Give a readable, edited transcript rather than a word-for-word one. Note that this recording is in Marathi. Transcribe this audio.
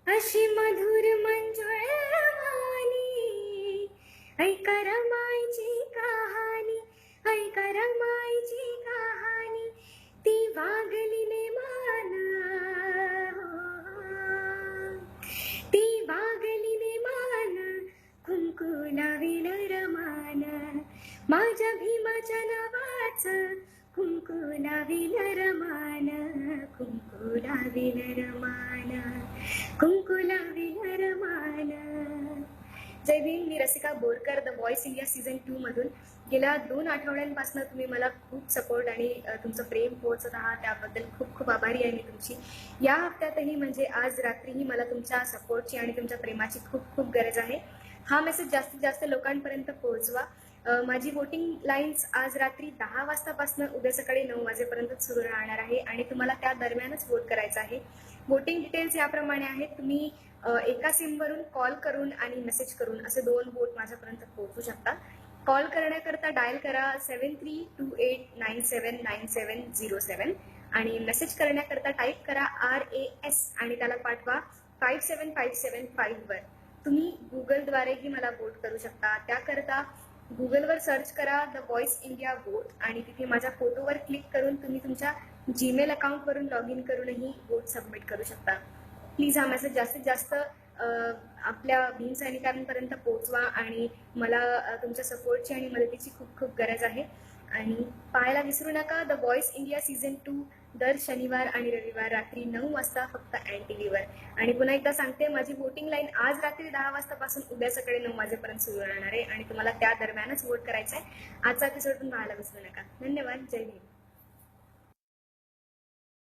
अशी मधुर मंजुळ वाणी, ऐका रमाईची कहाणी, ऐका रमाईची कहाणी, ती वागली ने मान, ती वागली ने मान, कुंकू लाविल रमान, माझ्या भीमाच्या नावाचं कुंकू लाविल रमान, कुंकू लाविल रमान, कुंकू लाविल रमान. जय भीम. मी Rasika Borkar, the voice India season 2 मधून. गेल्या 2 आठवड्यांपासून तुम्ही मला खूप सपोर्ट आणि तुमचं प्रेम पोहोचत आहात, त्याबद्दल खूप खूप आभारी आहे मी तुमची. या हप्त्यातही म्हणजे आज रात्रीही मला तुमच्या सपोर्टची आणि तुमच्या प्रेमाची खूप खूप गरज आहे. हा मेसेज जास्तीत जास्त लोकांपर्यंत पोहोचवा. माझी वोटिंग लाईन्स आज रात्री 10 वाजतापासून उद्या सकाळी 9 वाजेपर्यंत सुरू राहणार आहे आणि तुम्हाला त्या दरम्यानच वोट करायचं आहे. वोटिंग डिटेल्स याप्रमाणे आहेत. तुम्ही एका सिमवरून कॉल करून आणि मेसेज करून असे 2 वोट माझ्यापर्यंत पोहोचू शकता. कॉल करण्याकरता डायल करा 7328979707 आणि मेसेज करण्याकरता टाईप करा RAS आणि त्याला पाठवा 57575 वर. तुम्ही गुगलद्वारेही मला वोट करू शकता. त्याकरता गुगलवर सर्च करा द व्हॉइस इंडिया वोट आणि तिथे माझ्या फोटोवर क्लिक करून तुम्ही तुमच्या जीमेल अकाउंटवरून लॉग इन करूनही वोट सबमिट करू शकता. प्लीज हा मेसेज जास्तीत जास्त आपल्या भीम सैनिकांपर्यंत पोहोचवा आणि मला तुमच्या सपोर्टची आणि मदतीची खूप खूप गरज आहे. आणि पाहायला विसरू नका द व्हॉइस इंडिया सीझन 2 दर शनिवार आणि रविवार रात्री 9 वाजता फक्त NTVवर. आणि पुन्हा एकदा सांगते, माझी वोटिंग लाईन आज रात्री 10 वाजतापासून उद्या सकाळी 9 वाजेपर्यंत सुरू राहणार आहे आणि तुम्हाला त्या दरम्यानच वोट करायचं आहे. आजचा एपिसोड पण पाहायला विसरू नका. धन्यवाद. जय भीम.